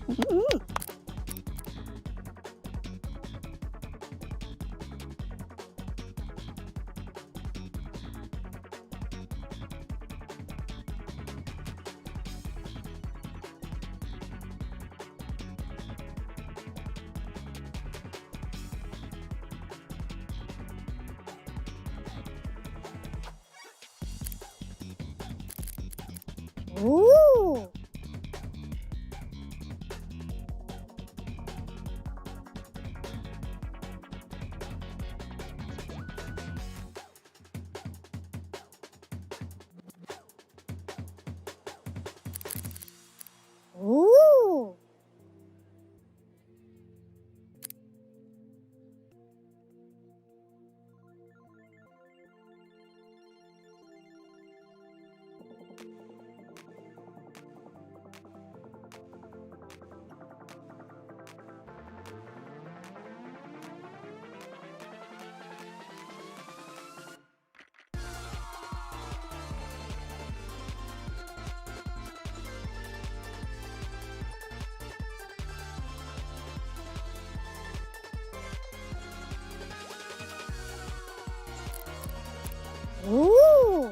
Ooh. Ooh. Ooh. Ooh.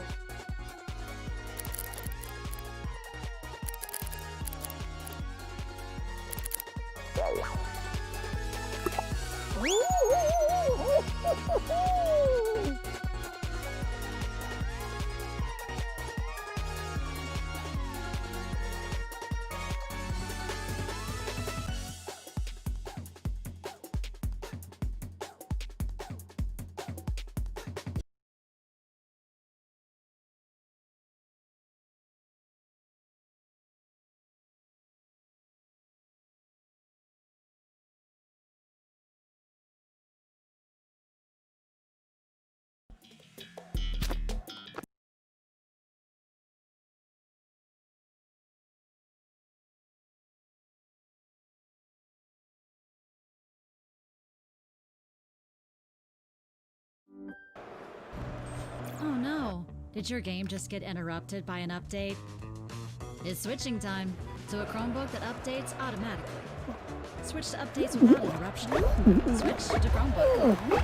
Oh no, did your game just get interrupted by an update? It's switching time to a Chromebook that updates automatically. Switch to updates without interruption. Switch to Chromebook.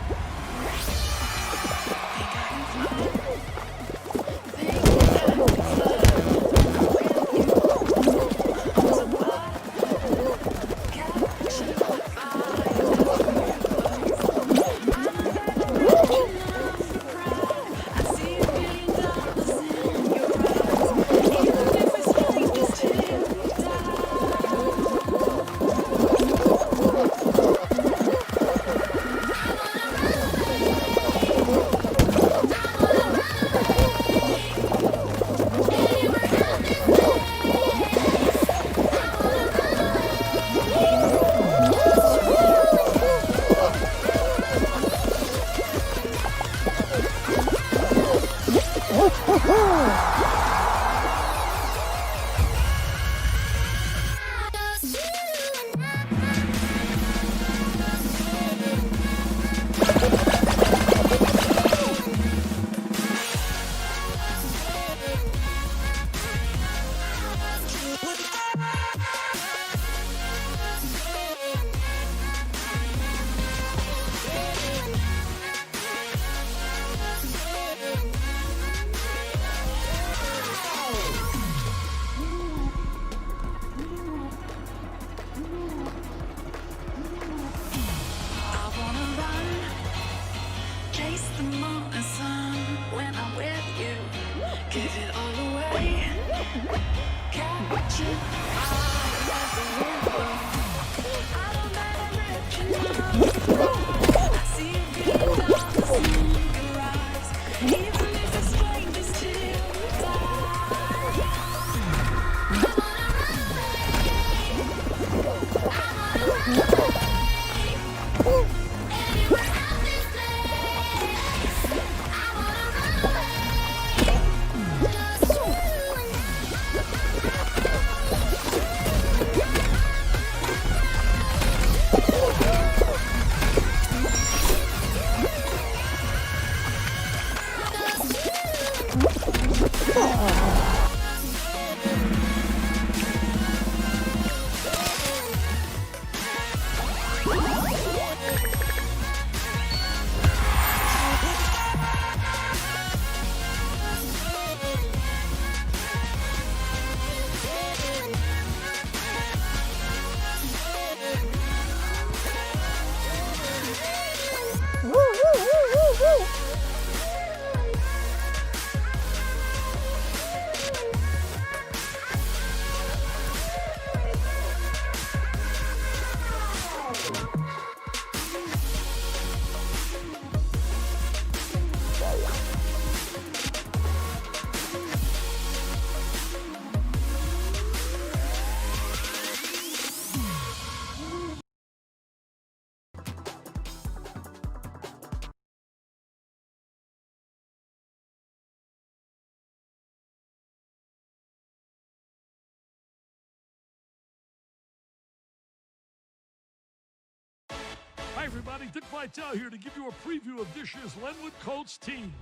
Hi, everybody. Dick Vitale here to give you a preview of this year's Lenwood Colts team.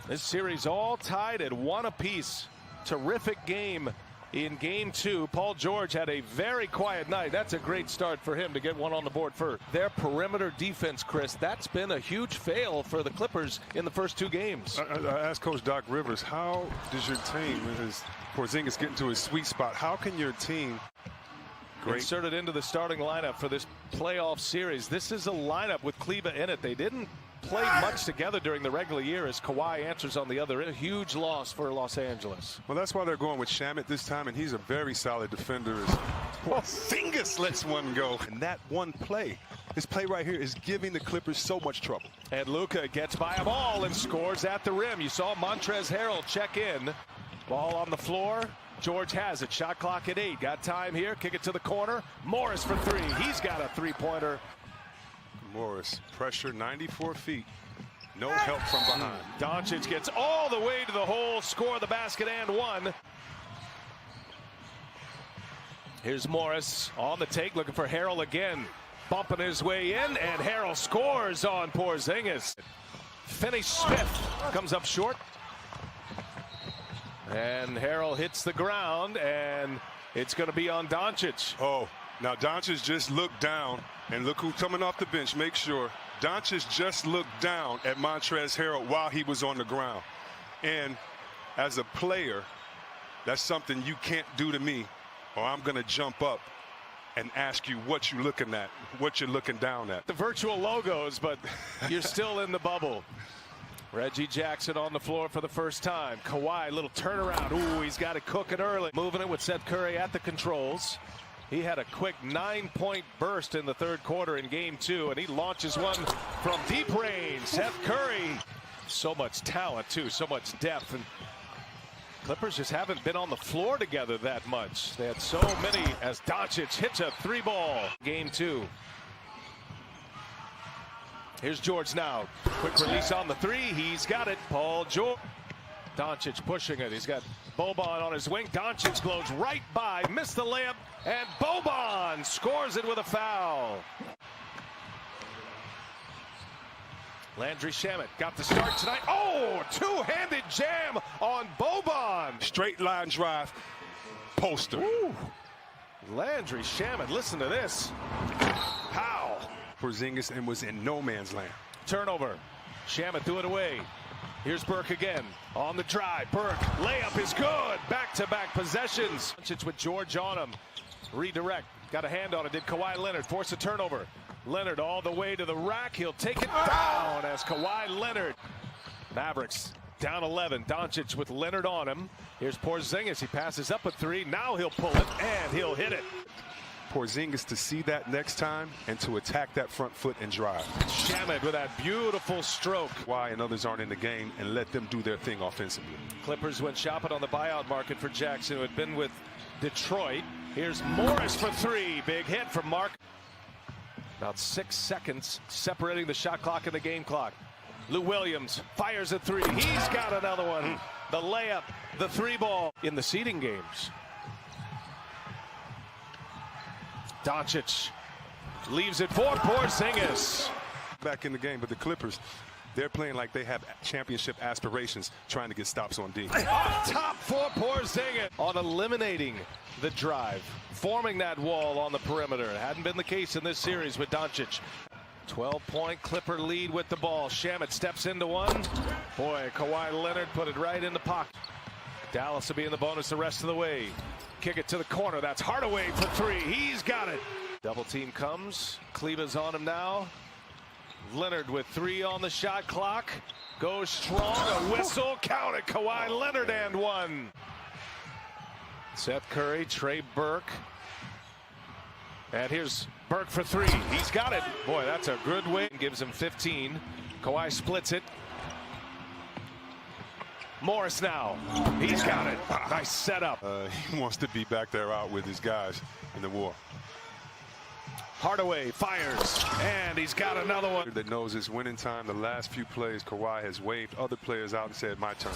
This series all tied at 1 apiece. Terrific game in Game 2. Paul George had a very quiet night. That's a great start for him to get one on the board first. Their perimeter defense, Chris, that's been a huge fail for the Clippers in the first 2 games. I asked Coach Doc Rivers, how does your team, as Porzingis get into his sweet spot, how can your team inserted into the starting lineup for this playoff series? This is a lineup with Kleber in it. They didn't play much together during the regular year as Kawhi answers on the other end. A huge loss for Los Angeles. Well, that's why they're going with Shamet this time, and he's a very solid defender. Porzingis lets one go, and that one play, this play right here, is giving the Clippers so much trouble. And Luka gets by a ball and scores at the rim. You saw Montrezl Harrell check in. Ball on the floor. George has it. Shot clock at 8. Got time here. Kick it to the corner. Morris for 3. He's got a 3-pointer. Morris, pressure, 94 feet. No help from behind. Doncic gets all the way to the hole, score the basket and 1. Here's Morris on the take, looking for Harrell again. Bumping his way in, and Harrell scores on Porzingis. Finney-Smith comes up short. And Harrell hits the ground, and it's going to be on Doncic. Oh, now Doncic just looked down, and look who's coming off the bench. Make sure Doncic just looked down at Montrezl Harrell while he was on the ground. And as a player, that's something you can't do to me, or I'm going to jump up and ask you what you're looking at, what you're looking down at. The virtual logos, but you're still in the bubble. Reggie Jackson on the floor for the first time. Kawhi, little turnaround. Ooh, he's got it cooking early. Moving it with Seth Curry at the controls. He had a quick 9-point burst in the third quarter in Game 2, and he launches one from deep range. Seth Curry. So much talent, too, so much depth. And Clippers just haven't been on the floor together that much. They had so many as Doncic hits a 3-ball. Game 2. Here's George now. Quick release on the 3. He's got it. Paul George. Doncic pushing it. He's got Boban on his wing. Doncic blows right by. Missed the layup. And Boban scores it with a foul. Landry Shamet got the start tonight. Oh, two-handed jam on Boban. Straight line drive. Poster. Ooh. Landry Shamet, listen to this. How? Porzingis and was in no man's land. Turnover. Shamet threw it away. Here's Burke again on the drive. Burke, layup is good. Back-to-back possessions. It's with George on him. Redirect. Got a hand on it. Did Kawhi Leonard force a turnover? Leonard all the way to the rack. He'll take it down as Kawhi Leonard. Mavericks down 11. Doncic with Leonard on him. Here's Porzingis. He passes up a 3. Now he'll pull it and he'll hit it. Porzingis to see that next time and to attack that front foot and drive. Shamet with that beautiful stroke. Why and others aren't in the game, and let them do their thing offensively. Clippers went shopping on the buyout market for Jackson, who had been with Detroit. Here's Morris for 3. Big hit from Mark. About 6 seconds separating the shot clock and the game clock. Lou Williams fires a 3. He's got another one. The layup, the 3-ball in the seeding games. Doncic leaves it for Porzingis. Back in the game, but the Clippers, they're playing like they have championship aspirations, trying to get stops on D. On top for Porzingis on eliminating the drive, forming that wall on the perimeter. It hadn't been the case in this series with Doncic. 12-point Clipper lead with the ball. Shamet steps into one. Boy, Kawhi Leonard put it right in the pocket. Dallas will be in the bonus the rest of the way. Kick it to the corner. That's Hardaway for 3. He's got it. Double team comes. Kleber's on him now. Leonard with 3 on the shot clock. Goes strong. A whistle. Count it. Kawhi Leonard and 1. Seth Curry, Trey Burke. And here's Burke for 3. He's got it. Boy, that's a good way. Gives him 15. Kawhi splits it. Morris now. He's got it. Nice setup. He wants to be back there out with his guys in the war. Hardaway fires, and he's got another one. That knows it's winning time. The last few plays, Kawhi has waved other players out and said, my turn.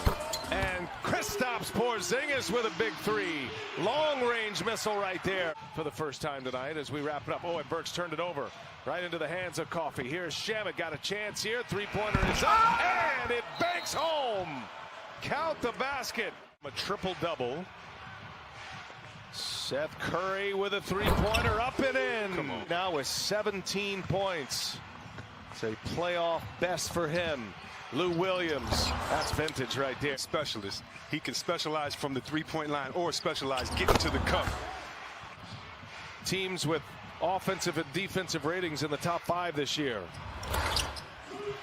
And Kristaps Porzingis with a big three. Long-range missile right there for the first time tonight as we wrap it up. Oh, and Burks turned it over right into the hands of Coffey. Here's Shamet, got a chance here. Three-pointer is up, and it banks home. Count the basket. A triple-double. Seth Curry with a three-pointer up and in. Now with 17 points. It's a playoff best for him. Lou Williams, that's vintage right there. Specialist. He can specialize from the three-point line or specialize getting to the cup. Teams with offensive and defensive ratings in the top 5 this year.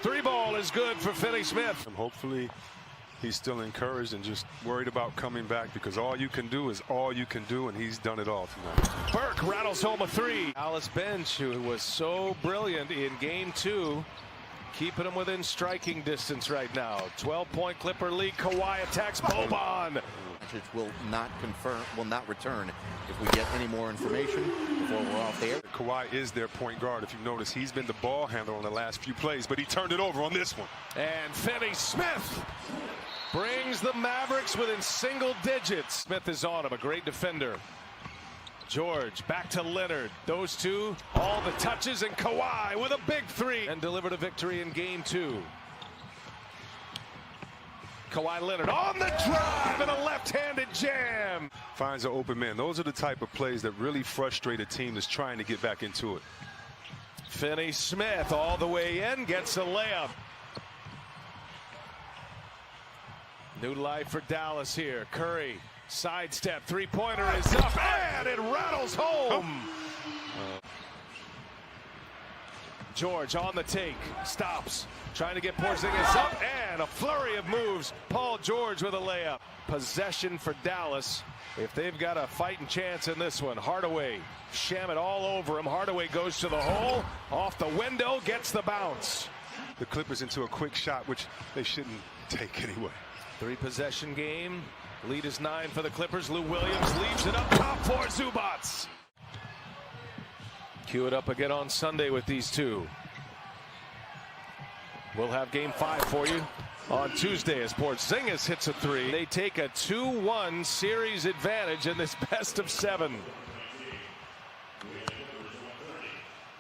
Three ball is good for Finney Smith. Hopefully he's still encouraged and just worried about coming back, because all you can do is all you can do, and he's done it all tonight. Burke rattles home a three. Alice Bench, who was so brilliant in game 2, keeping him within striking distance right now. 12-point Clipper lead. Kawhi attacks Boban. Will not return if we get any more information before we're off the air. Kawhi is their point guard. If you notice, he's been the ball handler on the last few plays, but he turned it over on this one. And Finney Smith brings the Mavericks within single digits. Smith is on him, a great defender. George back to Leonard. Those two, all the touches, and Kawhi with a big three. And delivered a victory in game 2. Kawhi Leonard on the drive and a left-handed jam. Finds an open man. Those are the type of plays that really frustrate a team that's trying to get back into it. Finney Smith all the way in, gets a layup. New life for Dallas here. Curry, sidestep, three-pointer is up, and it rattles home. George on the take, stops, trying to get Porzingis up, and a flurry of moves. Paul George with a layup. Possession for Dallas. If they've got a fighting chance in this one. Hardaway, Shamet all over him. Hardaway goes to the hole, off the window, gets the bounce. The Clippers into a quick shot, which they shouldn't take anyway. 3-possession game. Lead is 9 for the Clippers. Lou Williams leaves it up top for Zubats. Cue it up again on Sunday with these two. We'll have game 5 for you on Tuesday as Porzingis hits a three. They take a 2-1 series advantage in this best of 7.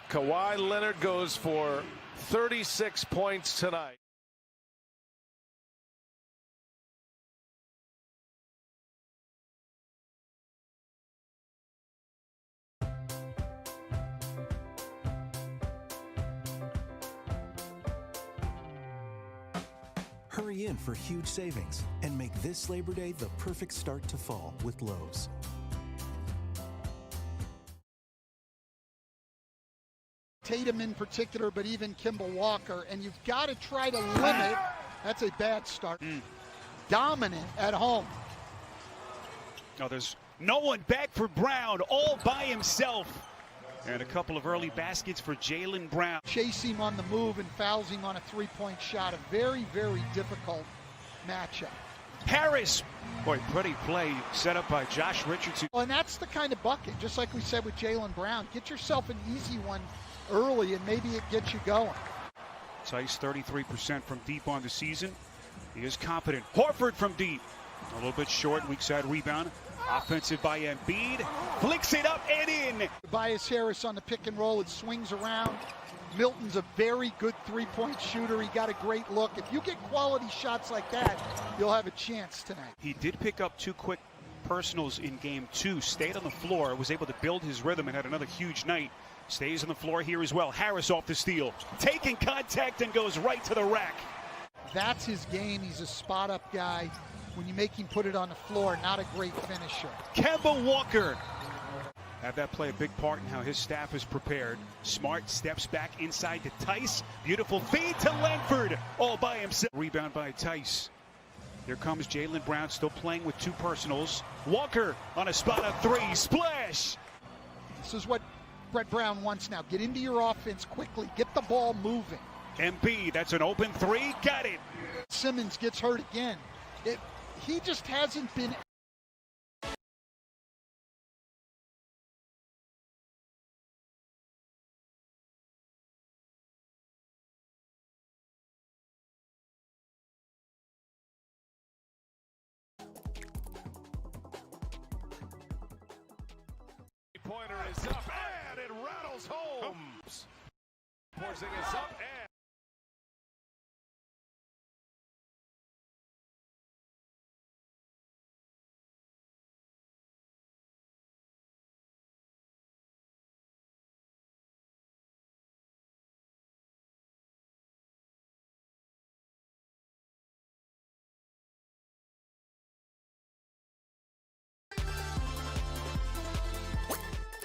Kawhi Leonard goes for 36 points tonight. Hurry in for huge savings and make this Labor Day the perfect start to fall with Lowe's. Tatum in particular, but even Kemba Walker, and you've got to try to limit. That's a bad start. Dominant at home. Now there's no one back for Brown, all by himself. And a couple of early baskets for Jaylen Brown. Chase him on the move and fouls him on a three-point shot. A very, very difficult matchup. Harris, boy, pretty play set up by Josh Richardson. Well, and that's the kind of bucket, just like we said with Jaylen Brown. Get yourself an easy one early, and maybe it gets you going. Tice 33% from deep on the season. He is competent. Horford from deep. A little bit short, weak side rebound. Offensive by Embiid. Flicks it up and in. Tobias Harris on the pick and roll. It swings around. Milton's a very good three-point shooter. He got a great look. If you get quality shots like that, you'll have a chance tonight. He did pick up 2 quick personals in game 2. Stayed on the floor, was able to build his rhythm, and had another huge night. Stays on the floor here as well. Harris off the steal. Taking contact and goes right to the rack. That's his game. He's a spot-up guy. When you make him put it on the floor, not a great finisher. Kemba Walker. Have that play a big part in how his staff is prepared. Smart steps back inside to Tice. Beautiful feed to Langford. All by himself. Rebound by Tice. Here comes Jaylen Brown, still playing with 2 personals. Walker on a spot-up 3. Splash. This is what Brett Brown wants now. Get into your offense quickly. Get the ball moving. Embiid, that's an open 3. Got it. Simmons gets hurt again. He just hasn't been Three-pointer is up, and it rattles home. Porzingis up, and